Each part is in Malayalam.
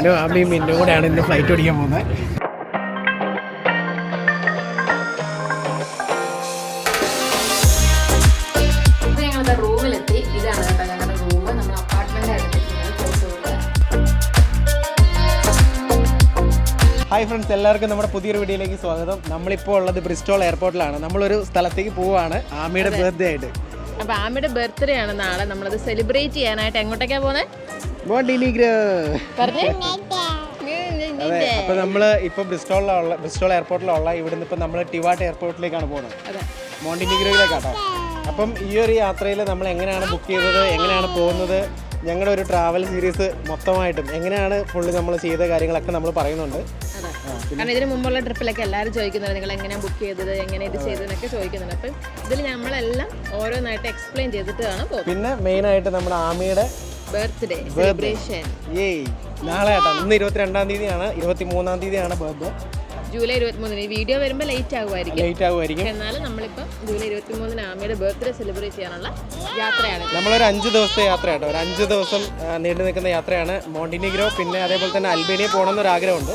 ഞാനും ആമയും മിന്നും കൂടെയാണ് ഇന്ന് ഫ്ലൈറ്റ് ഓടിക്കാൻ പോകുന്നത്. റൂമിലെത്തി. ഇതാണ് കേട്ടോ ഞങ്ങളുടെ റൂം. നമ്മൾ അപ്പാർട്ട്മെന്റ് ഹായ് ഫ്രണ്ട്സ്, എല്ലാവർക്കും നമ്മുടെ പുതിയൊരു വീഡിയോയിലേക്ക് സ്വാഗതം. നമ്മളിപ്പോൾ ഉള്ളത് ബ്രിസ്റ്റോൾ എയർപോർട്ടിലാണ്. നമ്മളൊരു സ്ഥലത്തേക്ക് പോവുകയാണ് ആമിയുടെ ബർത്ത്ഡേ ആയിട്ട്. അപ്പോൾ ആമിയുടെ ബർത്ത്ഡേ ആണ് നാളെ. നമ്മളത് സെലിബ്രേറ്റ് ചെയ്യാനായിട്ട് എങ്ങോട്ടേക്കാണ് പോകുന്നത്? മോണ്ടിനിഗ്രോ. പറഞ്ഞേ. അതെ, അപ്പോൾ നമ്മൾ ഇപ്പോൾ ബ്രിസ്റ്റോൾ എയർപോർട്ടിലുള്ള ഇവിടുന്ന് ഇപ്പോൾ നമ്മൾ ടിവാട്ട് എയർപോർട്ടിലേക്കാണ് പോകുന്നത്, മോണ്ടിനിഗ്രോയിലേക്കാട്ടോ. അപ്പം ഈ ഒരു യാത്രയിൽ നമ്മൾ എങ്ങനെയാണ് ബുക്ക് ചെയ്തത്, എങ്ങനെയാണ് പോകുന്നത്, ഞങ്ങളുടെ ഒരു ട്രാവൽ സീരീസ് മൊത്തമായിട്ടും എങ്ങനെയാണ് ഫുള്ള് നമ്മൾ ചെയ്ത കാര്യങ്ങളൊക്കെ നമ്മൾ പറയുന്നുണ്ട്. കാരണം ഇതിന് മുമ്പുള്ള ട്രിപ്പിലൊക്കെ എല്ലാവരും ചോദിക്കുന്നുണ്ട് നിങ്ങൾ എങ്ങനെയാണ് ബുക്ക് ചെയ്തത്, എങ്ങനെ ഇത് ചെയ്തതെന്നൊക്കെ ചോദിക്കുന്നുണ്ട്. അപ്പം ഇതിൽ നമ്മളെല്ലാം ഓരോന്നായിട്ട് എക്സ്പ്ലെയിൻ ചെയ്തിട്ടാണ് പോകുന്നത്. പിന്നെ മെയിനായിട്ട് നമ്മുടെ ആമിയുടെ ബർത്ത്ഡേ സെലിബ്രേഷൻ നാളെ കേട്ടോ. ഇന്ന് 22-ാം തീയതിയാണ്, 23-ാം തീയതിയാണ് ബർത്ത്ഡേ. ജൂലൈ 23. ഈ വീഡിയോ വരുമ്പോൾ ലേറ്റ് ആകുമായിരിക്കും. എന്നാലും നമ്മളിപ്പോൾ ജൂലൈ 23 ആമയുടെ ബർത്ത്ഡേ സെലിബ്രേറ്റ് ചെയ്യാനുള്ള യാത്രയാണ്. നമ്മളൊരു 5 ദിവസത്തെ യാത്ര കേട്ടോ. ഒരു 5 ദിവസം നീണ്ടു നിൽക്കുന്ന യാത്രയാണ്. മോണ്ടിനിഗ്രോ പിന്നെ അതേപോലെ തന്നെ അൽബേനിയ പോകണമെന്നൊരാഗ്രഹമുണ്ട്.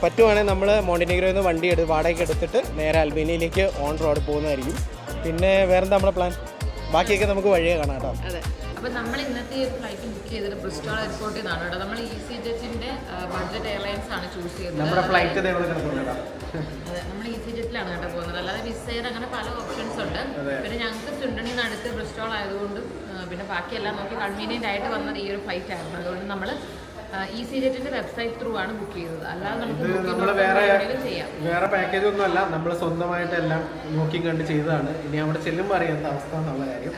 പറ്റുവാണെങ്കിൽ നമ്മൾ മോണ്ടിനിഗ്രോയിൽ നിന്ന് വണ്ടി വാടകയ്ക്ക് എടുത്തിട്ട് നേരെ അൽബേനിയയിലേക്ക് ഓൺ റോഡ് പോകുന്നതായിരിക്കും. പിന്നെ വേറെന്താ നമ്മുടെ പ്ലാൻ, ബാക്കിയൊക്കെ നമുക്ക് വഴിയെ കാണാം കേട്ടോ. അതെ, അപ്പോൾ നമ്മൾ ഇന്നത്തെ ഫ്ലൈറ്റ് ബുക്ക് ചെയ്തിട്ട് ബ്രിസ്റ്റോൾ എയർപോർട്ടിൽ നിന്നാണ് കേട്ടോ. നമ്മൾ EasyJetന്റെ ബഡ്ജറ്റ് എയർലൈൻസ് ആണ് ചൂസ് ചെയ്തത്. നമ്മുടെ ഫ്ലൈറ്റ് അതെ, നമ്മൾ EasyJetലാണ് കേട്ടോ പോകുന്നത്. അല്ലാതെ വിസയുടെ അങ്ങനെ പല ഓപ്ഷൻസ് ഉണ്ട്. പിന്നെ ഞങ്ങൾക്ക് ചുണ്ടണിയിൽ നിന്ന് അടുത്ത് ബ്രിസ്റ്റോൾ ആയതുകൊണ്ടും പിന്നെ ബാക്കിയെല്ലാം നോക്കി കൺവീനിയൻ്റ് ആയിട്ട് വന്നത് ഈ ഒരു ഫ്ലൈറ്റ് ആയിരുന്നു. അതുകൊണ്ട് നമ്മൾ EasyJetന്റെ വെബ്സൈറ്റ് ത്രൂ ആണ് ബുക്ക് ചെയ്തത്. അല്ലാതെ നമുക്ക് വേറെ പാക്കേജ് ഒന്നും അല്ല, നമ്മൾ സ്വന്തമായിട്ട് എല്ലാം നോക്കി കണ്ട് ചെയ്തതാണ്. ഇനി അവിടെ ചെല്ലുമ്പോൾ അറിയാം എന്താ അവസ്ഥ എന്നുള്ള കാര്യം.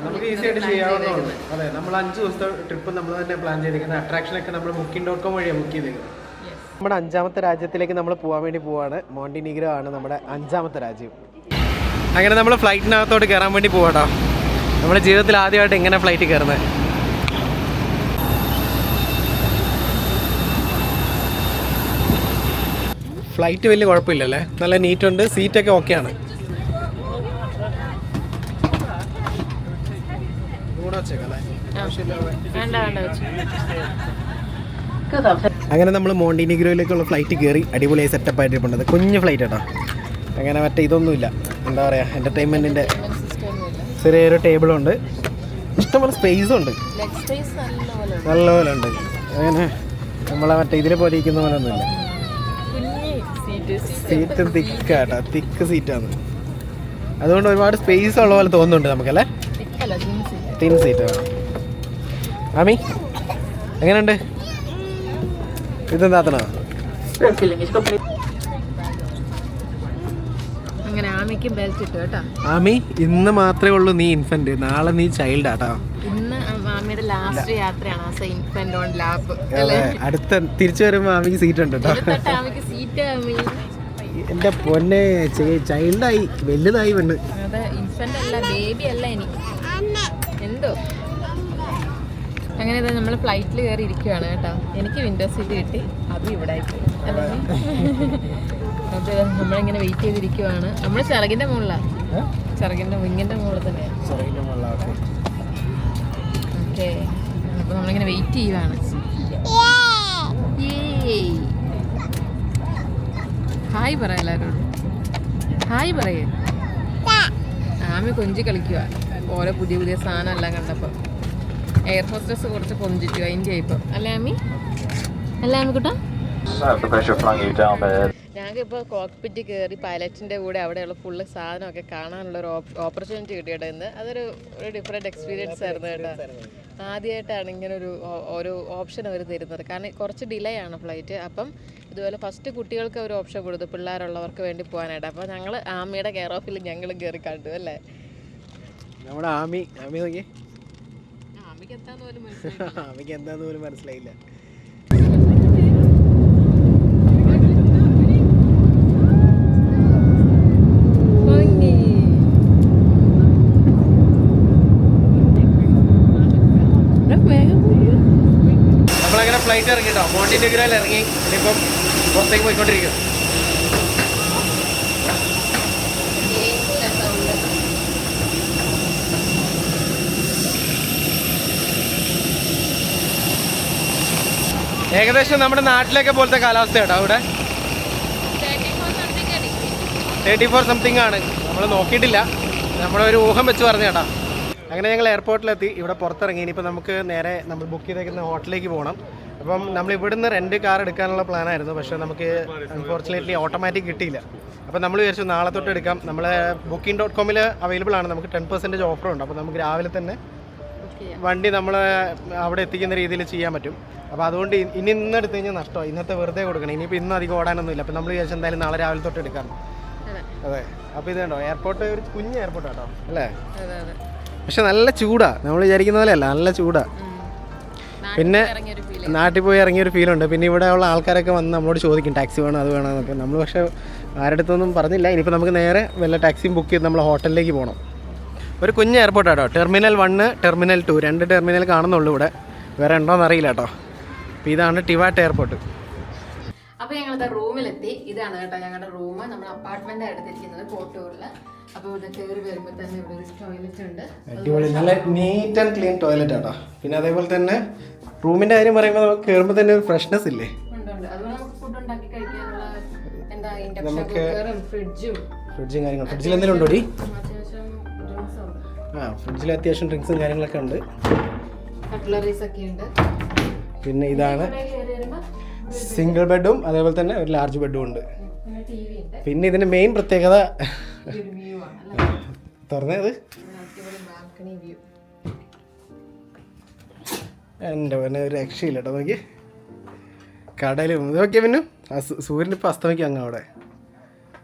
നമുക്ക് ഈസി ആയിട്ട് ചെയ്യാവുന്നതാണ്. അതെ, നമ്മൾ 5 ദിവസത്തെ ട്രിപ്പ് നമ്മൾ തന്നെ പ്ലാൻ ചെയ്തിരിക്കുന്നത്. അട്രാക്ഷനൊക്കെ നമ്മൾ booking.com വഴിയാണ് ബുക്ക് ചെയ്തിരിക്കുന്നത്. നമ്മുടെ 5ാമത്തെ രാജ്യത്തിലേക്ക് നമ്മൾ പോകാൻ വേണ്ടി പോവാണ്. മോണ്ടിനിഗ്രോ ആണ് നമ്മുടെ 5ാമത്തെ രാജ്യം. അങ്ങനെ നമ്മൾ ഫ്ലൈറ്റിനകത്തോട്ട് കയറാൻ വേണ്ടി പോവാട്ടോ. നമ്മുടെ ജീവിതത്തിൽ ആദ്യമായിട്ട് എങ്ങനെ ഫ്ലൈറ്റ് കയറുന്നത്. ഫ്ലൈറ്റ് വലിയ കുഴപ്പമില്ലല്ലേ, നല്ല നീറ്റുണ്ട്, സീറ്റൊക്കെ ഓക്കെയാണ്. അങ്ങനെ നമ്മൾ മോണ്ടിനിഗ്രോയിലേക്കുള്ള ഫ്ലൈറ്റ് കയറി അടിപൊളിയായി സെറ്റപ്പ് ആയിട്ട് പോകേണ്ടത്. കുഞ്ഞ് ഫ്ലൈറ്റ് കേട്ടോ. അങ്ങനെ മറ്റേ ഇതൊന്നുമില്ല, എന്താ പറയുക, എൻ്റർടൈൻമെൻറ്റിൻ്റെ ചെറിയൊരു ടേബിളുണ്ട്, ഇഷ്ടംപോലെ സ്പേസും ഉണ്ട്, നല്ലപോലെ ഉണ്ട്. അങ്ങനെ നമ്മളെ മറ്റേ ഇതിനെ പോലെ ഇരിക്കുന്ന പോലെ ഒന്നുമില്ല. സീറ്റ് തിക്കാട്ടോ, തിക്ക് സീറ്റാണ്. അതുകൊണ്ട് ഒരുപാട് സ്പേസ് ഉള്ള പോലെ തോന്നുന്നുണ്ട് നമുക്കല്ലേ. Thin seat. ആമി എങ്ങനെയുണ്ട്? ഇതെന്താത്തണോ? അങ്ങനെ ആമിക്കും ബെൽറ്റ് ഇട്ടു കേട്ടോ. ആമി ഇന്ന് മാത്രമേ ഉള്ളൂ നീ ഇൻഫന്റ്, നാളെ നീ ചൈൽഡ് ആട്ടോ. ഇന്ന് ആമിയുടെ ലാസ്റ്റ് യാത്രയാണ് as A infant on lap. അടുത്ത തിരിച്ചു വരുമ്പോൾ ആമിക്ക് സീറ്റ് ഉണ്ട് കേട്ടോ. ആമിക്ക് സീറ്റ്. ആമി എന്റെ പൊന്നെ, ചൈൽഡായി, വലുതായി പെണ്ണ്. അതെ, ഇൻഫന്റ് അല്ല, ബേബി അല്ല ഇനി എന്തോ. അങ്ങനെ നമ്മൾ ഫ്ലൈറ്റിൽ കയറി ഇരിക്കുവാണ് കേട്ടോ. എനിക്ക് വിൻഡോ സീറ്റ് കിട്ടി, അതും ഇവിടെ ആയിപ്പോയി. അത് നമ്മളിങ്ങനെ വെയിറ്റ് ചെയ്തിരിക്കുവാണ്. നമ്മൾ ചിറകിന്റെ മുകളിലാണ്, ചിറകിന്റെ വിങ്ങിന്റെ മുകളിൽ തന്നെയാണ്. ഓക്കെ, അപ്പോൾ നമ്മളിങ്ങനെ വെയിറ്റ് ചെയ്യുവാണ്. ഹായ് പറ എല്ലാവരോടും, ഹായ് പറയേ. ആമി കൊഞ്ചി കളിക്കുക ഓരോ പുതിയ പുതിയ സാധനം എല്ലാം കണ്ടപ്പോൾ. എയർ ഹോസ്റ്റസ് കുറച്ച് കൊഞ്ചിച്ചു അതിൻ്റെ ആയിപ്പോൾ അല്ലേ ആമി? അല്ലേ ആമി കുട്ടാ? ഞങ്ങൾക്കിപ്പോൾ കോക്പിറ്റിൽ കയറി പൈലറ്റിൻ്റെ കൂടെ അവിടെയുള്ള ഫുള്ള് സാധനമൊക്കെ കാണാനുള്ളൊരു ഓപ്പർച്യൂണിറ്റി കിട്ടിയിട്ട് ഇന്ന്. അതൊരു ഡിഫറെൻറ്റ് എക്സ്പീരിയൻസ് ആയിരുന്നു കേട്ടോ. ആദ്യമായിട്ടാണ് ഇങ്ങനൊരു ഒരു ഓപ്ഷൻ അവർ തരുന്നത്. കാരണം കുറച്ച് ഡിലേ ആണ് ഫ്ലൈറ്റ്. അപ്പം ഇതുപോലെ ഫസ്റ്റ് കുട്ടികൾക്ക് ഒരു ഓപ്ഷൻ കൊടുത്തു, പിള്ളേരുള്ളവർക്ക് വേണ്ടി പോകാനായിട്ട്. അപ്പോൾ ഞങ്ങൾ ആമിയുടെ കെയർ ഓഫിൽ ഞങ്ങളും കയറി കണ്ടു അല്ലേ. നമ്മുടെ ആമി നോക്കി, ആമിക്ക് എന്താന്ന് പോലും മനസ്സിലായില്ല. നമ്മളങ്ങനെ ഫ്ലൈറ്റ് ഇറങ്ങി കേട്ടോ, മോണ്ടിനിഗ്രോയിൽ ഇറങ്ങി. ഇനിയിപ്പം പുറത്തേക്ക് പോയിക്കൊണ്ടിരിക്കും. ഏകദേശം നമ്മുടെ നാട്ടിലൊക്കെ പോലത്തെ കാലാവസ്ഥ കേട്ടോ ഇവിടെ. 34 സംതിങ് ആണ്. നമ്മൾ നോക്കിയിട്ടില്ല, നമ്മളൊരു ഊഹം വെച്ച് പറഞ്ഞു കേട്ടോ. അങ്ങനെ ഞങ്ങൾ എയർപോർട്ടിലെത്തി. ഇവിടെ പുറത്തിറങ്ങി. ഇനിയിപ്പോൾ നമുക്ക് നേരെ നമ്മൾ ബുക്ക് ചെയ്തേക്കുന്ന ഹോട്ടലിലേക്ക് പോകണം. അപ്പം നമ്മൾ ഇവിടുന്ന് 2 കാർ എടുക്കാനുള്ള പ്ലാനായിരുന്നു. പക്ഷേ നമുക്ക് അൺഫോർച്ചുനേറ്റ്ലി ഓട്ടോമാറ്റിക് കിട്ടിയില്ല. അപ്പോൾ നമ്മൾ വിചാരിച്ചു നാളെ തൊട്ട് എടുക്കാം. നമ്മൾ booking.com അവൈലബിൾ ആണ്. നമുക്ക് 10% ഓഫറുണ്ട്. അപ്പോൾ നമുക്ക് രാവിലെ തന്നെ വണ്ടി നമ്മൾ അവിടെ എത്തിക്കുന്ന രീതിയിൽ ചെയ്യാൻ പറ്റും. അപ്പോൾ അതുകൊണ്ട് ഇനി ഇന്ന് എടുത്തു കഴിഞ്ഞാൽ നഷ്ടമാണ്. ഇന്നത്തെ വെറുതെ കൊടുക്കണം. ഇനിയിപ്പോൾ ഇന്നും അധികം ഓടാനൊന്നുമില്ല. അപ്പോൾ നമ്മൾ വിചാരിച്ചു എന്തായാലും നാളെ രാവിലെ തൊട്ട് എടുക്കാം. അതെ. അപ്പോൾ ഇത് കണ്ടോ, എയർപോർട്ട് ഒരു കുഞ്ഞ് എയർപോർട്ട് കേട്ടോ അല്ലേ? പക്ഷെ നല്ല ചൂടാണ്. നമ്മൾ വിചാരിക്കുന്ന പോലെയല്ല, നല്ല ചൂടാണ്. പിന്നെ നാട്ടിൽ പോയി ഇറങ്ങിയൊരു ഫീലുണ്ട്. പിന്നെ ഇവിടെ ഉള്ള ആൾക്കാരൊക്കെ വന്ന് നമ്മളോട് ചോദിക്കും ടാക്സി വേണം അത് വേണമെന്നൊക്കെ. നമ്മൾ പക്ഷേ ആരുടെ അടുത്തൊന്നും പറഞ്ഞില്ല. ഇനിയിപ്പോൾ നമുക്ക് നേരെ വല്ല ടാക്സിയും ബുക്ക് ചെയ്ത് നമ്മൾ ഹോട്ടലിലേക്ക് പോകണം. ഒരു കുഞ്ഞ് എയർപോർട്ടാട്ടോ. ടെർമിനൽ 1, ടെർമിനൽ 2 2 ടെർമിനൽ കാണുന്നുള്ളൂ ഇവിടെ. വേറെ ഉണ്ടോയെന്ന് അറിയില്ല കേട്ടോ. അപ്പോൾ ഇതാണ് ടിവാറ്റ് എയർപോർട്ട്. അപ്പോൾ ഞങ്ങളുടെ റൂമിലെത്തി. ഇതാണ് കേട്ടോ ഞങ്ങളുടെ റൂം. നമ്മൾ അപ്പാർട്ട്മെന്റ് എടുത്തിരിക്കുന്നത് കോട്ടൂരിൽ. അപ്പോൾ ഇവിടെ കയറി വരുമ്പോൾ തന്നെ ഇവിടെ ഒരു ടോയ്ലറ്റ് ഉണ്ട്. അടിപൊളി, നല്ല നീറ്റ് ആൻഡ് ക്ലീൻ ടോയ്ലറ്റ് ആട്ടോ. പിന്നെ അതേപോലെ തന്നെ റൂമിന്റെ കാര്യം പറയുമ്പോൾ നമുക്ക് കയറുമ്പോൾ തന്നെ ഒരു ഫ്രഷ്നെസ് ഇല്ലേ? അതുപോലെ നമുക്ക് ഫുഡ് ഉണ്ടാക്കി കഴിക്കാനുള്ള എന്താ ഇൻഡക്ഷൻ കുക്കറും ഫ്രിഡ്ജും കാര്യങ്ങളും. ഫ്രിഡ്ജിൽ എന്തെങ്കിലും ഉണ്ടോ? ഫ്രിഡ്ജിൽ അത്യാവശ്യം ഡ്രിങ്ക്സും കാര്യങ്ങളൊക്കെ ഉണ്ട്. കട്ട്ലറീസ് ഒക്കെ ഉണ്ട്. പിന്നെ ഇതാണ് സിംഗിൾ ബെഡും അതേപോലെ തന്നെ ഒരു ലാർജ് ബെഡും ഉണ്ട്. പിന്നെ ഇതിന്റെ മെയിൻ പ്രത്യേകത തുറന്നത് എൻ്റെ പിന്നെ ഒരു രക്ഷയില്ല കേട്ടോ. നോക്കി കടലും ഇതൊക്കെ. പിന്നെ സൂര്യനിപ്പോൾ അസ്തമിക്കും അങ്ങ് അവിടെ.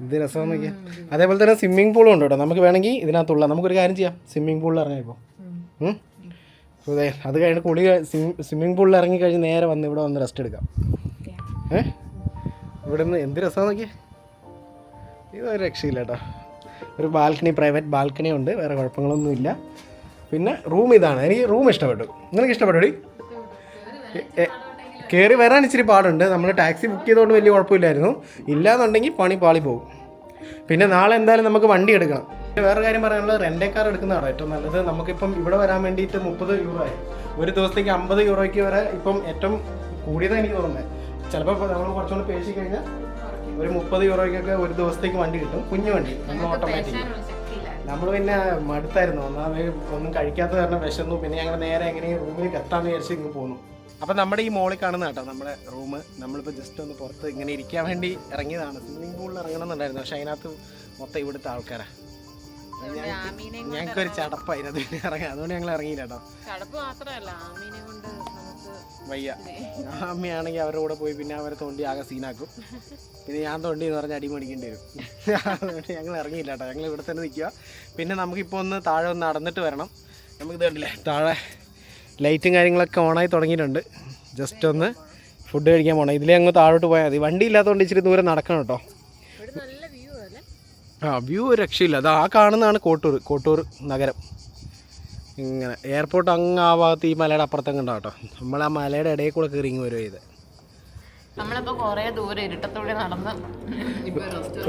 ഇത് രസം നോക്കിയാൽ. അതേപോലെ തന്നെ സ്വിമ്മിംഗ് പൂളും ഉണ്ട് കേട്ടോ. നമുക്ക് വേണമെങ്കിൽ ഇതിനകത്തുള്ള നമുക്കൊരു കാര്യം ചെയ്യാം. സ്വിമ്മിംഗ് പൂളിൽ ഇറങ്ങാം ഇപ്പോൾ. അതെ, അത് കഴിഞ്ഞ് കുളി സ്വിമ്മിംഗ് പൂളിൽ ഇറങ്ങിക്കഴിഞ്ഞ് നേരെ വന്ന് ഇവിടെ വന്ന് റെസ്റ്റ് എടുക്കാം. ഇവിടെ നിന്ന് എന്ത് രസമാണ് നോക്കിയാൽ. ഇതൊരു രക്ഷയില്ല കേട്ടോ. ഒരു ബാൽക്കണി, പ്രൈവറ്റ് ബാൽക്കണി ഉണ്ട്. വേറെ കുഴപ്പങ്ങളൊന്നുമില്ല. പിന്നെ റൂം ഇതാണ്. എനിക്ക് റൂം ഇഷ്ടപ്പെട്ടു. നിങ്ങൾക്ക് ഇഷ്ടപ്പെട്ടോ? കയറി വരാൻ ഇച്ചിരി പാടുണ്ട്. നമ്മൾ ടാക്സി ബുക്ക് ചെയ്തുകൊണ്ട് വലിയ കുഴപ്പമില്ലായിരുന്നു. ഇല്ലയെന്നുണ്ടെങ്കിൽ പണി പാളി പോകും. പിന്നെ നാളെ എന്തായാലും നമുക്ക് വണ്ടി എടുക്കണം. വേറെ കാര്യം പറയാനുള്ളത്, റെൻ്റേ കാർ എടുക്കുന്നതാണ് ഏറ്റവും നല്ലത്. നമുക്കിപ്പം ഇവിടെ വരാൻ വേണ്ടിയിട്ട് 30 യൂറോ ആയി. ഒരു ദിവസത്തേക്ക് 50 യൂറോയ്ക്ക് വരെ ഇപ്പം ഏറ്റവും കൂടിയതാണ് എനിക്ക് തോന്നുന്നത്. ചിലപ്പോൾ നമ്മൾ കുറച്ചുകൂടി പേശി കഴിഞ്ഞാൽ ഒരു 30 യൂറോയ്ക്കൊക്കെ ഒരു ദിവസത്തേക്ക് വണ്ടി കിട്ടും. കുഞ്ഞു വണ്ടി, നമ്മൾ ഓട്ടോമാറ്റിക്. നമ്മൾ പിന്നെ മടുത്തായിരുന്നു. ഒന്നാമത് ഒന്നും കഴിക്കാത്ത കാരണം വിശന്നു. പിന്നെ ഞങ്ങൾ നേരെ എങ്ങനെയും റൂമിലേക്ക് എത്താമെന്ന് വിചാരിച്ച് ഇങ്ങ് പോന്നു. അപ്പം നമ്മുടെ ഈ മോളിൽ കാണുന്ന കേട്ടോ നമ്മുടെ റൂം. നമ്മളിപ്പോൾ ജസ്റ്റ് ഒന്ന് പുറത്ത് ഇങ്ങനെ ഇരിക്കാൻ വേണ്ടി ഇറങ്ങിയതാണ്. സ്വിമ്മിംഗ് പൂളിൽ ഇറങ്ങണമെന്നുണ്ടായിരുന്നു. പക്ഷേ അതിനകത്ത് മൊത്തം ഇവിടുത്തെ ആൾക്കാരാണ്. ഞങ്ങൾക്കൊരു ചടപ്പായി അത് ഇറങ്ങാം. അതുകൊണ്ട് ഞങ്ങൾ ഇറങ്ങിയില്ല കേട്ടോ. വയ്യ. അമ്മയാണെങ്കിൽ അവരുടെ കൂടെ പോയി പിന്നെ അവരെ തോണ്ടി ആകെ സീനാക്കും. പിന്നെ ഞാൻ തോണ്ടി എന്ന് പറഞ്ഞാൽ അടി മേടിക്കേണ്ടി വരും. അതുകൊണ്ട് ഞങ്ങൾ ഇറങ്ങിയില്ല കേട്ടോ. ഞങ്ങൾ ഇവിടെ തന്നെ നിൽക്കുക. പിന്നെ നമുക്കിപ്പോൾ ഒന്ന് താഴെ ഒന്ന് നടന്നിട്ട് വരണം. നമുക്കിത് കണ്ടില്ലേ, താഴെ ലൈറ്റും കാര്യങ്ങളൊക്കെ ഓണായി തുടങ്ങിയിട്ടുണ്ട്. ജസ്റ്റ് ഒന്ന് ഫുഡ് കഴിക്കാൻ പോകണം. ഇതിലേ അങ്ങ് താഴോട്ട് പോയാൽ മതി. വണ്ടി ഇല്ലാത്തതുകൊണ്ട് ഇച്ചിരി ദൂരം നടക്കണം കേട്ടോ. വ്യൂ ഒരു രക്ഷയില്ല. അത് ആ കാണുന്നതാണ് കോട്ടൂർ നഗരം. ഇങ്ങനെ എയർപോർട്ട് അങ്ങ് ആ ഭാഗത്ത് ഈ മലയുടെ അപ്പുറത്തൊക്കെ ഉണ്ടാവും കേട്ടോ. നമ്മൾ ആ മലയുടെ ഇടയിൽ കൂടെ കയറി ഇങ്ങ് വരുക. ഇത്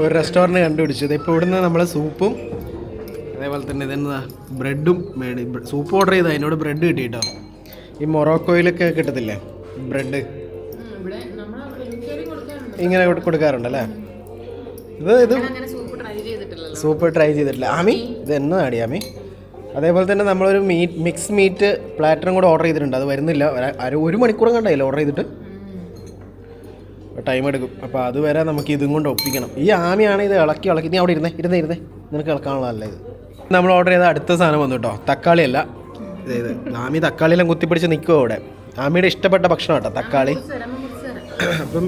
ഒരു റെസ്റ്റോറൻറ്റ് കണ്ടുപിടിച്ചു. ഇതിപ്പോൾ ഇവിടുന്ന് നമ്മൾ സൂപ്പും അതേപോലെ തന്നെ ഇതെന്താ ബ്രെഡും മേടി. സൂപ്പ് ഓർഡർ ചെയ്താൽ അതിനോട് ബ്രെഡ് കിട്ടി കേട്ടോ. ഈ മൊറോക്കോയിലൊക്കെ കിട്ടത്തില്ലേ ബ്രെഡ്, ഇങ്ങനെ കൊടുക്കാറുണ്ടല്ലേ. ഇത് സൂപ്പ് ട്രൈ ചെയ്തിട്ടില്ല. ആമി ഇത് എന്നതാടി ആമി. അതേപോലെ തന്നെ നമ്മളൊരു മിക്സ് മീറ്റ് പ്ലാറ്ററും കൂടെ ഓർഡർ ചെയ്തിട്ടുണ്ട്. അത് വരുന്നില്ല. 1 മണിക്കൂറും കണ്ടായില്ല ഓർഡർ ചെയ്തിട്ട്. ടൈം എടുക്കും. അപ്പോൾ അതുവരെ നമുക്ക് ഇതും കൊണ്ട് ഒപ്പിക്കണം. ഈ ആമിയാണ് ഇത് ഇളക്കി നീ അവിടെ ഇരുന്നേ നിനക്ക് ഇളക്കാനുള്ളതല്ല ഇത്. നമ്മൾ ഓർഡർ ചെയ്ത അടുത്ത സാധനം വന്നു കേട്ടോ. തക്കാളിയല്ല ഇത്. ആമി തക്കാളിയെല്ലാം കുത്തിപ്പിടിച്ച് നിൽക്കുമോ അവിടെ. ആമിയുടെ ഇഷ്ടപ്പെട്ട ഭക്ഷണം കേട്ടോ തക്കാളി. അപ്പം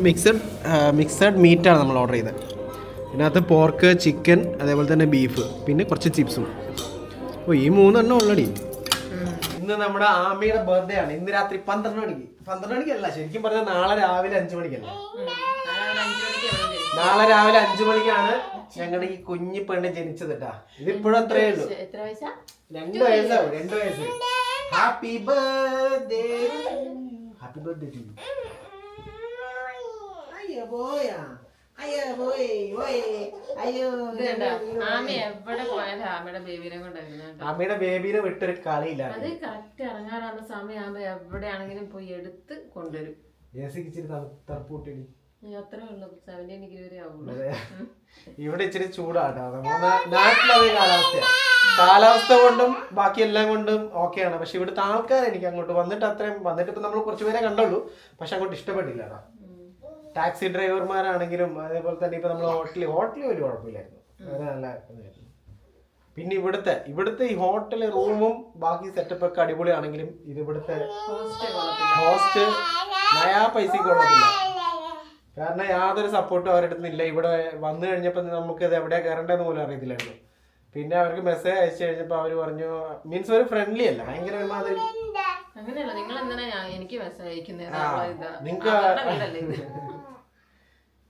മിക്സഡ് മീറ്റാണ് നമ്മൾ ഓർഡർ ചെയ്തത്. ഇതിനകത്ത് പോർക്ക്, ചിക്കൻ, അതേപോലെ തന്നെ ബീഫ്, പിന്നെ കുറച്ച് ചിപ്സും. ഈ 3 എണ്ണം ഓൾറെഡി. ഇന്ന് നമ്മുടെ ആമിയുടെ ബർത്ത്ഡേ ആണ്. ഇന്ന് രാത്രി 12 മണിക്കല്ല, ശരിക്കും പറഞ്ഞാൽ നാളെ രാവിലെ 5 മണിക്കല്ല. നാളെ രാവിലെ 5 മണിക്കാണ് ഞങ്ങളുടെ ഈ കുഞ്ഞി പെണ്ണ് ജനിച്ചത് കേട്ടാ. ഇതിപ്പോഴും അത്രയേ ഉള്ളൂ. 2 വയസ്സാവും. 2 വയസ്സ്. Happy birthday to you. അയ്യോ പോയാ. അമ്മയുടെ ബേബിനെ വിട്ടൊരു കളിയില്ല. അത് കറക്റ്റ് ഇറങ്ങാറാകുന്ന സമയമാകുമ്പോ എവിടെയാണെങ്കിലും പോയി എടുത്ത് കൊണ്ടുവരും. AC ഇച്ചിരി തണുപ്പ് കൂട്ടി. ഇവിടെ ഇച്ചിരി ചൂടാട്ടോ. നമ്മുടെ നാട്ടിലതേ കാലാവസ്ഥ കൊണ്ടും ബാക്കി എല്ലാം കൊണ്ടും ഓക്കെയാണ്. പക്ഷെ ഇവിടുത്തെ ആൾക്കാർ എനിക്ക് അങ്ങോട്ട് വന്നിട്ട് ഇപ്പൊ നമ്മൾ കുറച്ച് പേരെ കണ്ടുള്ളൂ, പക്ഷെ അങ്ങോട്ട് ഇഷ്ടപ്പെട്ടില്ല കേട്ടോ. ടാക്സി ഡ്രൈവർമാരാണെങ്കിലും അതേപോലെ തന്നെ ഇപ്പൊ നമ്മൾ ഹോട്ടലിൽ വലിയ കുഴപ്പമില്ലായിരുന്നു, നല്ല ഇതായിരുന്നു. പിന്നെ ഇവിടുത്തെ ഈ ഹോട്ടല് റൂമും ബാക്കി സെറ്റപ്പ് ഒക്കെ അടിപൊളിയാണെങ്കിലും ഇത് ഇവിടുത്തെ ഹോസ്റ്റ് നയാ പൈസക്ക് കൊള്ളത്തില്ല. കാരണം യാതൊരു സപ്പോർട്ടും അവരുടെ അടുത്തില്ല. ഇവിടെ വന്നു കഴിഞ്ഞപ്പോൾ നമുക്ക് ഇത് എവിടെയാ കയറേണ്ടതെന്ന് പോലും അറിയത്തില്ലായിരുന്നു. പിന്നെ അവർക്ക് മെസ്സേജ് അയച്ചു കഴിഞ്ഞപ്പോൾ അവർ പറഞ്ഞു, മീൻസ് ഒരു ഫ്രണ്ട്ലി അല്ല, ഭയങ്കര ഒരുമാതിരി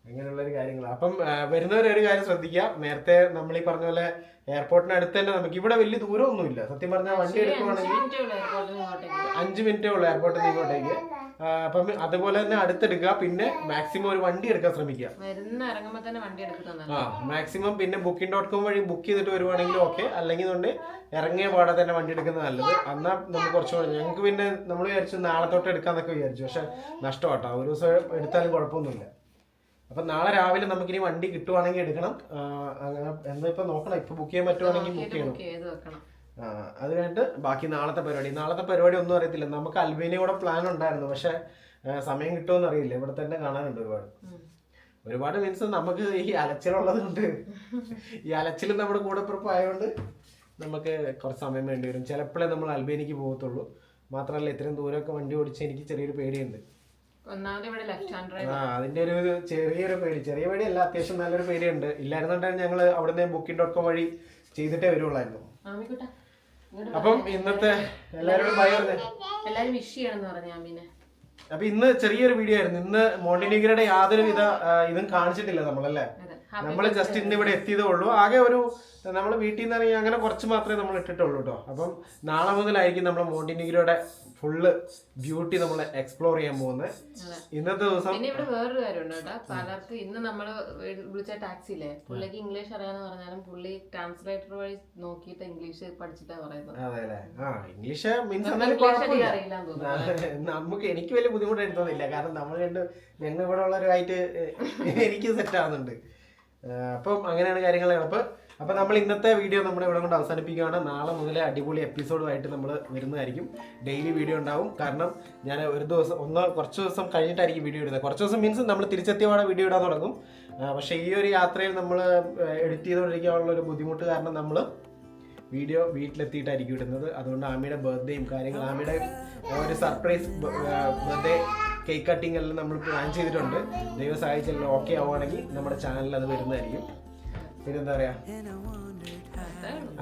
അങ്ങനെയുള്ളൊരു കാര്യങ്ങൾ. അപ്പം വരുന്നവരൊരു കാര്യം ശ്രദ്ധിക്കുക. നേരത്തെ നമ്മൾ ഈ പറഞ്ഞ പോലെ എയർപോർട്ടിനടുത്ത് തന്നെ നമുക്ക് ഇവിടെ വലിയ ദൂരമൊന്നുമില്ല. സത്യം പറഞ്ഞാൽ വണ്ടി എടുക്കുവാണെങ്കിൽ 5 മിനിറ്റേ ഉള്ളൂ എയർപോർട്ടിൽ നിന്ന് ഇങ്ങോട്ടേക്ക്. അപ്പം അതുപോലെ തന്നെ അടുത്തെടുക്കുക. പിന്നെ മാക്സിമം ഒരു വണ്ടി എടുക്കാൻ ശ്രമിക്കുക. മാക്സിമം പിന്നെ booking.com വഴി ബുക്ക് ചെയ്തിട്ട് വരുവാണെങ്കിൽ ഓക്കെ, അല്ലെങ്കിൽ ഇറങ്ങിയ പാടെ തന്നെ വണ്ടി എടുക്കുന്നത് നല്ലത്. എന്നാൽ നമുക്ക് കുറച്ചുകൂടെ ഞങ്ങൾക്ക് പിന്നെ നമ്മൾ വിചാരിച്ചു നാളെ തൊട്ട് എടുക്കാന്നൊക്കെ വിചാരിച്ചു. പക്ഷെ നഷ്ടമാട്ടോ, ഒരു ദിവസം എടുത്താലും കുഴപ്പമൊന്നുമില്ല. അപ്പൊ നാളെ രാവിലെ നമുക്കിനി വണ്ടി കിട്ടുവാണെങ്കിൽ എടുക്കണം. അങ്ങനെ എന്താ ഇപ്പൊ നോക്കണം, ഇപ്പൊ ബുക്ക് ചെയ്യാൻ പറ്റുവാണെങ്കിൽ ബുക്ക് ചെയ്യണം. അത് കഴിഞ്ഞിട്ട് ബാക്കി നാളത്തെ പരിപാടി ഒന്നും അറിയത്തില്ല. നമുക്ക് അൽബേനിയ കൂടെ പ്ലാൻ ഉണ്ടായിരുന്നു, പക്ഷെ സമയം കിട്ടുമെന്ന് അറിയില്ല. ഇവിടെ തന്നെ കാണാനുണ്ട് ഒരുപാട് മീൻസ് നമുക്ക് ഈ അലച്ചിലുള്ളത് കൊണ്ട് ഈ അലച്ചിൽ നമ്മുടെ കൂടെ പുറപ്പായതുകൊണ്ട് നമുക്ക് കുറച്ച് സമയം വേണ്ടി വരും. ചിലപ്പോഴേ നമ്മൾ അൽബേനിക്ക് പോകത്തുള്ളൂ. മാത്രമല്ല ഇത്രയും ദൂരമൊക്കെ വണ്ടി ഓടിച്ച് എനിക്ക് ചെറിയൊരു പേടിയുണ്ട്. അതിന്റെ ഒരു ചെറിയൊരു പേടി, ചെറിയ പേടിയല്ല, അത്യാവശ്യം നല്ലൊരു പേടിയുണ്ട്. ഇല്ലായിരുന്നുണ്ടെങ്കിൽ ഞങ്ങൾ അവിടുന്ന് booking.com വഴി ചെയ്തിട്ടേ വരുള്ളായിരുന്നു. അപ്പം ഇന്നത്തെ എല്ലാവരോടും എല്ലാരും വിഷ് ചെയ്യണമെന്ന് പറഞ്ഞു. അപ്പൊ ഇന്ന് ചെറിയൊരു വീഡിയോ ആയിരുന്നു. ഇന്ന് മോണ്ടിനീഗ്രയുടെ യാതൊരു വിധ ഇതും കാണിച്ചിട്ടില്ല നമ്മളല്ലേ. നമ്മൾ ജസ്റ്റ് ഇന്ന് ഇവിടെ എത്തിയതേ ഉള്ളൂ. ആകെ ഒരു നമ്മൾ വീട്ടിൽ നിന്ന് ഇറങ്ങി അങ്ങനെ കുറച്ച് മാത്രമേ നമ്മൾ ഇട്ടിട്ടുള്ളൂ കേട്ടോ. അപ്പം നാളെ മുതലായിരിക്കും നമ്മൾ മോണ്ടിനീഗ്രയുടെ ഫുള്ള് ബ്യൂട്ടി നമ്മൾ എക്സ്പ്ലോർ ചെയ്യാൻ പോകുന്നത്. ഇന്നത്തെ ദിവസം പിന്നെ ഇവിടെ വേറൊരു കാര്യമുണ്ട് കേട്ടോ. പലർക്ക് ഇന്ന് നമ്മൾ വിളിച്ച ടാക്സിയില്ലേ, പുള്ളിക്ക് ഇംഗ്ലീഷ് അറിയാന്ന് പറഞ്ഞാലും പുള്ളി ട്രാൻസ്ലേറ്റർ വഴി നോക്കിയിട്ട് ഇംഗ്ലീഷ് പഠിച്ചിട്ടാ പറയുന്നത്. അതെ അല്ലേ. ഇംഗ്ലീഷ് മീൻസ് നമുക്ക് എനിക്ക് വലിയ ബുദ്ധിമുട്ടായിട്ട് തോന്നില്ല. കാരണം ഞങ്ങൾ ഇവിടെ ഉള്ളവരുമായിട്ട് എനിക്ക് സെറ്റ് ആവുന്നുണ്ട്. അപ്പം അങ്ങനെയാണ് കാര്യങ്ങൾ. അപ്പൊ നമ്മൾ ഇന്നത്തെ വീഡിയോ നമ്മുടെ ഇവിടെ കൊണ്ട് അവസാനിപ്പിക്കുകയാണ്. നാളെ മുതലേ അടിപൊളി എപ്പിസോഡുമായിട്ട് നമ്മൾ വരുന്നതായിരിക്കും. ഡെയിലി വീഡിയോ ഉണ്ടാവും. കാരണം ഞാൻ ഒരു ദിവസം കുറച്ച് ദിവസം കഴിഞ്ഞിട്ടായിരിക്കും വീഡിയോ ഇടുന്നത്. കുറച്ച് ദിവസം മീൻസ് നമ്മൾ തിരിച്ചെത്തിയപാടെ വീഡിയോ ഇടാൻ തുടങ്ങും. പക്ഷേ ഈ ഒരു യാത്രയിൽ നമ്മൾ എഡിറ്റ് ചെയ്തുകൊണ്ടിരിക്കാനുള്ള ഒരു ബുദ്ധിമുട്ട് കാരണം നമ്മൾ വീഡിയോ വീട്ടിലെത്തിയിട്ടായിരിക്കും ഇടുന്നത്. അതുകൊണ്ട് ആമിയുടെ ബർത്ത്ഡേയും കാര്യങ്ങളും, ആമിയുടെ ഒരു സർപ്രൈസ് ബർത്ത്ഡേ കേക്ക് കട്ടിങ് എല്ലാം നമ്മൾ പ്ലാൻ ചെയ്തിട്ടുണ്ട്. ദൈവം സഹായിച്ചെല്ലാം ഓക്കെ ആവുകയാണെങ്കിൽ നമ്മുടെ ചാനലിൽ അത് വരുന്നതായിരിക്കും. പിന്നെന്താ പറയാ,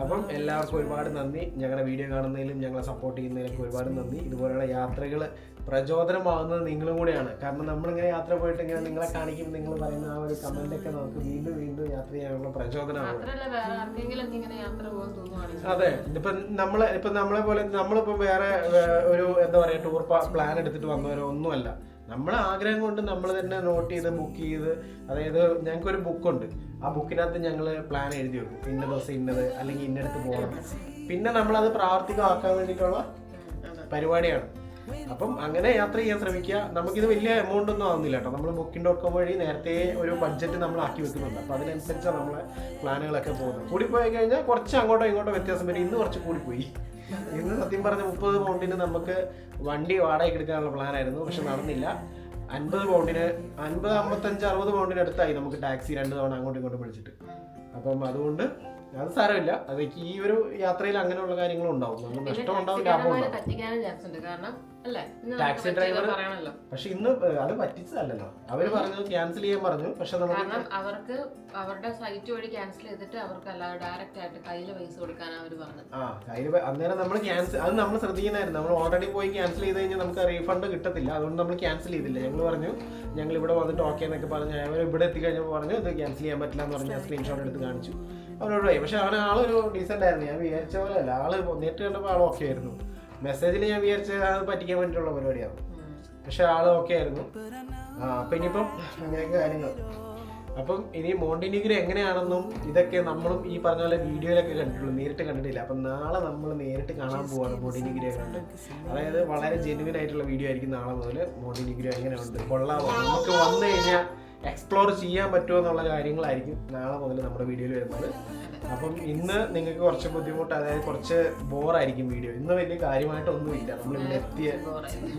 അപ്പം എല്ലാവർക്കും ഒരുപാട് നന്ദി. ഞങ്ങളുടെ വീഡിയോ കാണുന്നതിലും ഞങ്ങളെ സപ്പോർട്ട് ചെയ്യുന്നതിലൊക്കെ ഒരുപാട് നന്ദി. ഇതുപോലെയുള്ള യാത്രകൾ പ്രചോദനമാകുന്നത് നിങ്ങളും കൂടെയാണ്. കാരണം നമ്മളിങ്ങനെ യാത്ര പോയിട്ട് ഇങ്ങനെ നിങ്ങളെ കാണിക്കുമ്പോൾ നിങ്ങൾ പറയുന്ന ആ ഒരു കമന്റൊക്കെ നമുക്ക് വീണ്ടും വീണ്ടും യാത്ര ചെയ്യാനുള്ള പ്രചോദനമാണ്. അതെ, നമ്മളെ പോലെ നമ്മളിപ്പം വേറെ ഒരു എന്താ പറയാ ടൂർ പ്ലാൻ എടുത്തിട്ട് വന്നവരോ ഒന്നുമല്ല. നമ്മളെ ആഗ്രഹം കൊണ്ട് നമ്മൾ തന്നെ നോട്ട് ചെയ്ത് ബുക്ക് ചെയ്ത്, അതായത് ഞങ്ങൾക്കൊരു ബുക്കുണ്ട്. ആ ബുക്കിനകത്ത് ഞങ്ങൾ പ്ലാൻ എഴുതി വെക്കും. ഇന്ന ദിവസം ഇന്നത്, അല്ലെങ്കിൽ ഇന്നടത്ത് പോകണം. പിന്നെ നമ്മളത് പ്രാവർത്തികമാക്കാൻ വേണ്ടിയിട്ടുള്ള പരിപാടിയാണ്. അപ്പം അങ്ങനെ യാത്ര ചെയ്യാൻ ശ്രമിക്കുക. നമുക്കിത് വലിയ എമൗണ്ട് ഒന്നും ആവുന്നില്ല കേട്ടോ. നമ്മൾ booking.com വഴി നേരത്തെ ഒരു ബഡ്ജറ്റ് നമ്മൾ ആക്കി വെക്കുന്നുണ്ട്. അപ്പോൾ അതിനനുസരിച്ചാണ് നമ്മളെ പ്ലാനുകളൊക്കെ പോകുന്നത്. കൂടിപ്പോയി കഴിഞ്ഞാൽ കുറച്ച് അങ്ങോട്ടോ ഇങ്ങോട്ടോ വ്യത്യാസം വരും. ഇന്ന് കുറച്ച് കൂടിപ്പോയി. ഇന്ന് സത്യം പറഞ്ഞ 30 പൗണ്ടിന് നമുക്ക് വണ്ടി വാടകയ്ക്ക് എടുക്കാനുള്ള പ്ലാനായിരുന്നു. പക്ഷെ നടന്നില്ല. 50 പൗണ്ടിന് 55, 60 പൗണ്ടിന് അടുത്തായി നമുക്ക് ടാക്സി 2 തവണ അങ്ങോട്ടും ഇങ്ങോട്ടും വിളിച്ചിട്ട്. അപ്പം അതുകൊണ്ട് അത് സാരമില്ല. അത് ഈ ഒരു യാത്രയിൽ അങ്ങനെയുള്ള കാര്യങ്ങളും ഉണ്ടാവും. നമുക്ക് നഷ്ടം ഉണ്ടാവും, ലാഭം ഉണ്ടാവും. ടാക്സി ഡ്രൈവർ പക്ഷെ ഇന്ന് അത് പറ്റിച്ചതല്ലോ. അവര് പറഞ്ഞു ക്യാൻസൽ ചെയ്യാൻ പറഞ്ഞു. പക്ഷെ അവർക്ക് അവരുടെ സൈറ്റ് വഴി ക്യാൻസൽ ചെയ്തിട്ട് അവർക്ക് അല്ലാതെ ഡയറക്റ്റ് ആയിട്ട് കയ്യില് പൈസ കൊടുക്കാനാണ് അവര് പറഞ്ഞത്. അന്നേരം നമ്മൾ ക്യാൻസൽ അത് നമ്മൾ ശ്രദ്ധിക്കുന്നതായിരുന്നു. നമ്മൾ ഓൾറെഡി പോയി ക്യാൻസൽ ചെയ്ത് കഴിഞ്ഞാൽ നമുക്ക് റീഫണ്ട് കിട്ടത്തില്ല. അതുകൊണ്ട് നമ്മൾ ക്യാൻസൽ ചെയ്തില്ല. ഞങ്ങൾ പറഞ്ഞു ഞങ്ങൾ ഇവിടെ വന്നിട്ട് ഓക്കെ എന്നൊക്കെ പറഞ്ഞു. അവർ ഇവിടെ എത്തിക്കഴിഞ്ഞപ്പോൾ പറഞ്ഞു ഇത് ക്യാൻസൽ ചെയ്യാൻ പറ്റില്ല എന്ന് പറഞ്ഞ് ഞാൻ സ്ക്രീൻഷോട്ട് എടുത്ത് കാണിച്ചു. അവരോട് പോയി. പക്ഷെ ആളൊരു ഡീസൻ്റ് ആയിരുന്നു. ഞാൻ വിചാരിച്ച പോലെ അല്ല. ആള് നേരിട്ട് കണ്ടപ്പോൾ ആൾ ഓക്കെ ആയിരുന്നു. മെസ്സേജിൽ ഞാൻ വിചാരിച്ചത് അത് പറ്റിക്കാൻ വേണ്ടിയിട്ടുള്ള പരിപാടിയാണ്. പക്ഷെ ആള് ഓക്കെ ആയിരുന്നു. അപ്പൊ ഇനിയിപ്പം അങ്ങനെയൊക്കെ കാര്യങ്ങൾ. അപ്പം ഇനി മോണ്ടിനിഗ്രോ എങ്ങനെയാണെന്നും ഇതൊക്കെ നമ്മളും ഈ പറഞ്ഞ പോലെ വീഡിയോയിലൊക്കെ കണ്ടിട്ടുള്ളൂ, നേരിട്ട് കണ്ടിട്ടില്ല. അപ്പം നാളെ നമ്മൾ നേരിട്ട് കാണാൻ പോവാണ് മോണ്ടിനിഗ്രോ കണ്ട്. അതായത് വളരെ ജെന്യുവൻ ആയിട്ടുള്ള വീഡിയോ ആയിരിക്കും നാളെ മുതൽ. മോണ്ടിനിഗ്രോ എങ്ങനെയുണ്ട്, കൊള്ളാമോ, നമുക്ക് വന്നു കഴിഞ്ഞാൽ എക്സ്പ്ലോർ ചെയ്യാൻ പറ്റുമോ എന്നുള്ള കാര്യങ്ങളായിരിക്കും നാളെ മുതൽ നമ്മുടെ വീഡിയോയിൽ വരുന്നത്. അപ്പം ഇന്ന് നിങ്ങൾക്ക് കുറച്ച് ബുദ്ധിമുട്ട്, അതായത് കുറച്ച് ബോറായിരിക്കും വീഡിയോ. ഇന്ന് വലിയ കാര്യമായിട്ടൊന്നുമില്ല. നമ്മളിവിടെ എത്തിയ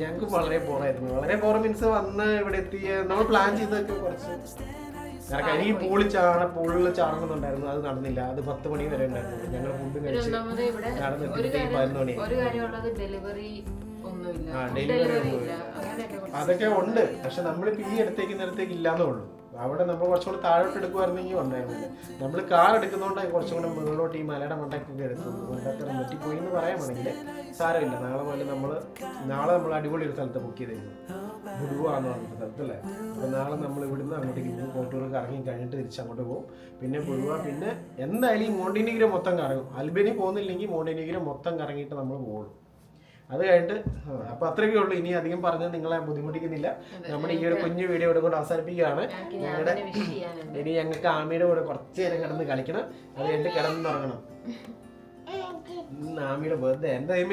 ഞങ്ങൾക്ക് വളരെ ബോറായിരുന്നു. വളരെ ബോർ മീൻസ് വന്ന് ഇവിടെ എത്തിയ നമ്മൾ പ്ലാൻ ചെയ്തൊക്കെ കുറച്ച് ഈ പൂളിൽ ചാടണമെന്നുണ്ടായിരുന്നു, അത് നടന്നില്ല. അത് 10 മണി വരെ ഉണ്ടായിരുന്നു. ഞങ്ങൾ ഫുഡ് കഴിച്ച് നടന്നെത്തിയപ്പോഴത്തേക്ക് 11 മണി. ഡെലിവറി ഒന്നുമില്ല. അതൊക്കെ ഉണ്ട്, പക്ഷെ നമ്മളിപ്പോ ഈ അടുത്തേക്ക് ഇല്ലാന്നേ ഉള്ളൂ. അവിടെ നമ്മൾ കുറച്ചുകൂടി താഴോട്ട് എടുക്കുവായിരുന്നെങ്കിൽ ഉണ്ടായിരുന്നില്ല. നമ്മൾ കാർ എടുക്കുന്നതുകൊണ്ടാണ് കുറച്ചും കൂടെ മുകളിലോട്ട് ഈ മലയുടെ മണ്ടയ്ക്കൊക്കെ എടുത്തത്. മണ്ടത്തരം പറ്റിപ്പോയി എന്ന് പറയാമെങ്കിൽ സാരമില്ല. നാളെ നമ്മൾ അടിപൊളി ഒരു സ്ഥലത്ത് ബുക്ക് ചെയ്തിരുന്നു, ഗുഡുവാന്ന് പറഞ്ഞ സ്ഥലത്തല്ലേ. അപ്പോൾ നാളെ നമ്മൾ ഇവിടുന്ന് അങ്ങോട്ടേക്ക് പോകും. കോട്ടൂർക്ക് ഇറങ്ങി കഴിഞ്ഞിട്ട് തിരിച്ചങ്ങോട്ട് പോകും. പിന്നെ ഗുഡുവ, പിന്നെ എന്തായാലും ഈ മോണ്ടിനിഗ്രോ മൊത്തം കറങ്ങും. അൽബേനി പോകുന്നില്ലെങ്കിൽ മോണ്ടിനിഗ്രോ മൊത്തം കറങ്ങിയിട്ട് നമ്മൾ പോകും. അത് കഴിഞ്ഞിട്ട് അപ്പൊ അത്രയൊക്കെ ഉള്ളൂ. ഇനി അധികം പറഞ്ഞ് നിങ്ങളെ ബുദ്ധിമുട്ടിക്കുന്നില്ല. നമ്മുടെ ഈ ഒരു കുഞ്ഞു വീഡിയോ ഇവിടെ കൊണ്ട് അവസാനിപ്പിക്കുകയാണ്. ഇനി ഞങ്ങൾക്ക് ആമിയുടെ കൂടെ കുറച്ച് നേരം കിടന്ന് കളിക്കണം. അത് കഴിഞ്ഞിട്ട് കിടന്നുറങ്ങണം. ആമിയുടെ ബർത്ത്ഡേ എന്താ ഈ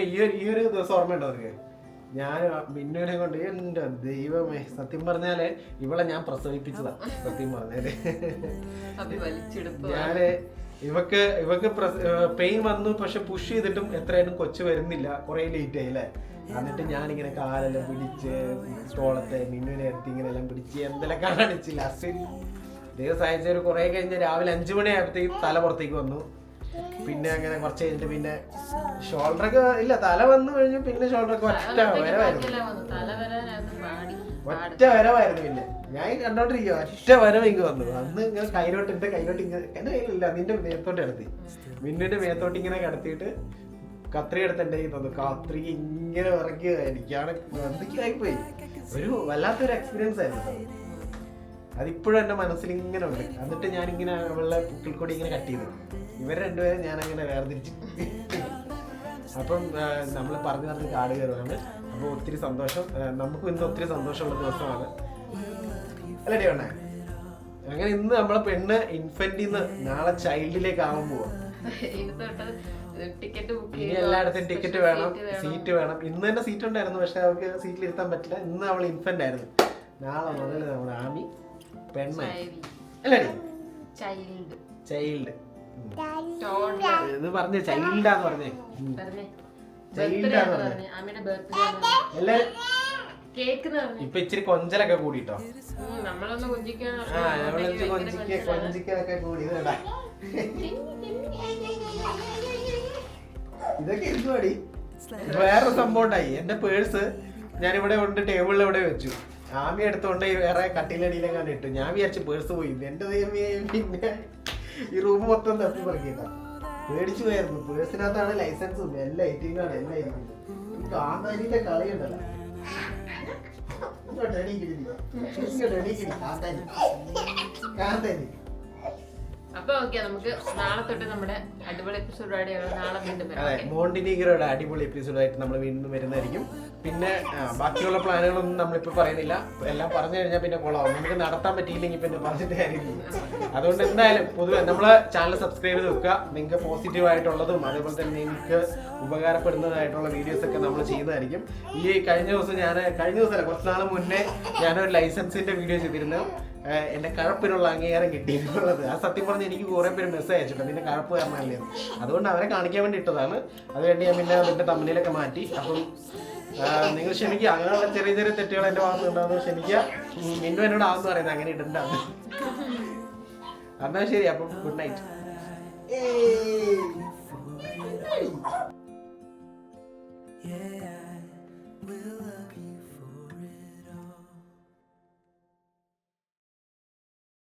ഒരു ദിവസം ഓർമ്മയുണ്ടോ അവർക്ക്? ഞാൻ മിന്നുവിനെ കൊണ്ട് എൻ്റെ ദൈവമേ, സത്യം പറഞ്ഞാല് ഇവളെ ഞാൻ പ്രസവിപ്പിച്ചതാ. സത്യം പറഞ്ഞാല് ഞാന് ഇവക്ക് പെയിൻ വന്നു, പക്ഷെ പുഷ് ചെയ്തിട്ടും എത്രയായിട്ടും കൊച്ചു വരുന്നില്ല. കുറെ ലേറ്റ് ആയി അല്ലേ. എന്നിട്ട് ഞാനിങ്ങനെ കാലെല്ലാം പിടിച്ച് തോളത്തെ മിന്നുവിനെ എടുത്ത് ഇങ്ങനെ എല്ലാം പിടിച്ച് എന്തെല്ലാം കാണിച്ചില്ല. ദൈവം സഹായിച്ച ഒരു കുറെ കഴിഞ്ഞ് രാവിലെ 5 മണി ആയപ്പോഴത്തേക്ക് തല പുറത്തേക്ക് വന്നു. പിന്നെ അങ്ങനെ കുറച്ച് കഴിഞ്ഞിട്ട് പിന്നെ ഷോൾഡറൊക്കെ ഇല്ല, തല വന്നു കഴിഞ്ഞു. പിന്നെ ഷോൾഡറൊക്കെ ഒറ്റ വരവായിരുന്നു. പിന്നെ ഞാൻ കണ്ടോണ്ടിരിക്കുക, ഒറ്റ വരവ് ഇങ്ങ് വന്നു. അന്ന് ഇങ്ങനെ കയ്യിലോട്ട് എന്റെ കയ്യിലില്ല, നിന്റെ മേത്തോട്ട് കിടത്തി, മിന്നിന്റെ മേത്തോട്ട് ഇങ്ങനെ കിടത്തിയിട്ട് കത്രി എടുത്ത് എന്റെ കയ്യിൽ തന്നു. കത്രി ഇങ്ങനെ ഇറക്കിയ എനിക്കാണ് എന്തൊക്കെയായിപ്പോയി. ഒരു വല്ലാത്തൊരു എക്സ്പീരിയൻസ് ആയിരുന്നു. അതിപ്പോഴും എന്റെ മനസ്സിൽ ഇങ്ങനെ ഉണ്ട്. എന്നിട്ട് ഞാനിങ്ങനെ അവളുടെ പുക്കിൽ കൂടി ഇങ്ങനെ കട്ട് ചെയ്തു. ഇവരെ രണ്ടുപേരും ഞാൻ അങ്ങനെ വേർതിരിച്ചു. അപ്പം നമ്മൾ പറഞ്ഞ് കാട് കയറുകയാണ്. അപ്പോൾ ഒത്തിരി സന്തോഷം. നമുക്കും ഇന്ന് ഒത്തിരി സന്തോഷമുള്ള ദിവസമാണ് അല്ലേ വേണേ? അങ്ങനെ ഇന്ന് നമ്മളെ പെണ്ണ് ഇൻഫന്റിന്ന് നാളെ ചൈൽഡിലേക്ക് ആവാൻ പോവാ. ഇനി എല്ലായിടത്തും ടിക്കറ്റ് വേണം, സീറ്റ് വേണം. ഇന്ന് തന്നെ സീറ്റ് ഉണ്ടായിരുന്നു, പക്ഷെ അവർക്ക് സീറ്റിൽ ഇരുത്താൻ പറ്റില്ല. ഇന്ന് അവൾ ഇൻഫന്റ് ആയിരുന്നു. നാളെ മുതൽ നമ്മുടെ ആമി പെണ്ണായി അല്ലേ? ചൈൽഡ് ഇത് പറഞ്ഞേ, ചൈൽഡാന്ന് പറഞ്ഞേ, ചൈൽഡാന്ന് പറഞ്ഞേ. എല്ലാരും ഇപ്പൊ ഇച്ചിരി കൊഞ്ചലൊക്കെ കൂടിട്ടോ. കൊഞ്ചിക്കൊക്കെ കൂടി. ഇതൊക്കെ എന്തുവാടി? വേറൊരു സംഭവം ഉണ്ടായി. എന്റെ പേഴ്സ് ഞാനിവിടെ കൊണ്ട് ടേബിളിൽ ഇവിടെ വെച്ചു. ആമി എടുത്തോണ്ട് വേറെ കട്ടിലടിയിലെ കണ്ടിട്ടു. ഞാൻ വിചാരിച്ചു പേഴ്സ് പോയി. എന്റെ ദൈവമേ, പിന്നെ ഈ റൂം മൊത്തം തപ്പി പറക്കിട്ടാ. പേടിച്ചു പോയായിരുന്നു. പേഴ്സിനകത്താണ് ലൈസൻസും എല്ലാം 18 ആണ് എല്ലാം ഇരിക്കുന്നത്. കാന്താരിന്റെ കളിയുണ്ടല്ലോ. കാന്താരി. അപ്പൊ ഓക്കെ, നമുക്ക് നാളെ തൊട്ട് നമ്മുടെ അടിപൊളി എപ്പിസോഡായിട്ട് നാളെ വീണ്ടും വരാം. മോണ്ടിനിഗ്രോയുടെ അടിപൊളി എപ്പിസോഡായിട്ട് നമ്മൾ വീണ്ടും വരുന്നതായിരിക്കും. പിന്നെ ബാക്കിയുള്ള പ്ലാനുകളൊന്നും നമ്മളിപ്പോൾ പറയുന്നില്ല. എല്ലാം പറഞ്ഞു കഴിഞ്ഞാൽ പിന്നെ കൊള്ളാവും. നമുക്ക് നടത്താൻ പറ്റിയില്ലെങ്കിൽ പിന്നെ പറഞ്ഞിട്ട് കാര്യമില്ല. അതുകൊണ്ട് എന്തായാലും പൊതുവെ നമ്മളെ ചാനൽ സബ്സ്ക്രൈബ് ചെയ്ത് വെക്കുക. നിങ്ങൾക്ക് പോസിറ്റീവ് ആയിട്ടുള്ളതും അതേപോലെ തന്നെ നിങ്ങൾക്ക് ഉപകാരപ്പെടുന്നതായിട്ടുള്ള വീഡിയോസ് ഒക്കെ നമ്മൾ ചെയ്യുന്നതായിരിക്കും. ഈ കഴിഞ്ഞ ദിവസമല്ല, കുറച്ച് നാൾ മുന്നേ ഞാനൊരു ലൈസൻസിന്റെ വീഡിയോ ചെയ്തിരുന്നു. എന്റെ കഴപ്പിനുള്ള അംഗീകാരം കിട്ടിയിട്ടുള്ളത്. ആ സത്യം പറഞ്ഞ് എനിക്ക് കുറെ പേര് മെസ്സേജ് അയച്ചിട്ടുണ്ട്, നിന്റെ കഴപ്പ് കാരണമല്ലേ. അതുകൊണ്ട് അവരെ കാണിക്കാൻ വേണ്ടി ഇട്ടതാണ്. അതുവേണ്ടി ഞാൻ പിന്നെ അതിന്റെ തമ്മിലൊക്കെ മാറ്റി. അപ്പം നിങ്ങൾ ക്ഷമിക്കുക, അങ്ങനെയുള്ള ചെറിയ ചെറിയ തെറ്റുകൾ എന്റെ ഭാഗത്ത് ഉണ്ടാകുന്നത് ക്ഷമിക്കുക. മിന്നു എന്നോട് ആണെന്ന് പറയുന്നത് അങ്ങനെ ഇടണ്ടാണ്. എന്നാ ശരി, അപ്പം ഗുഡ് നൈറ്റ്.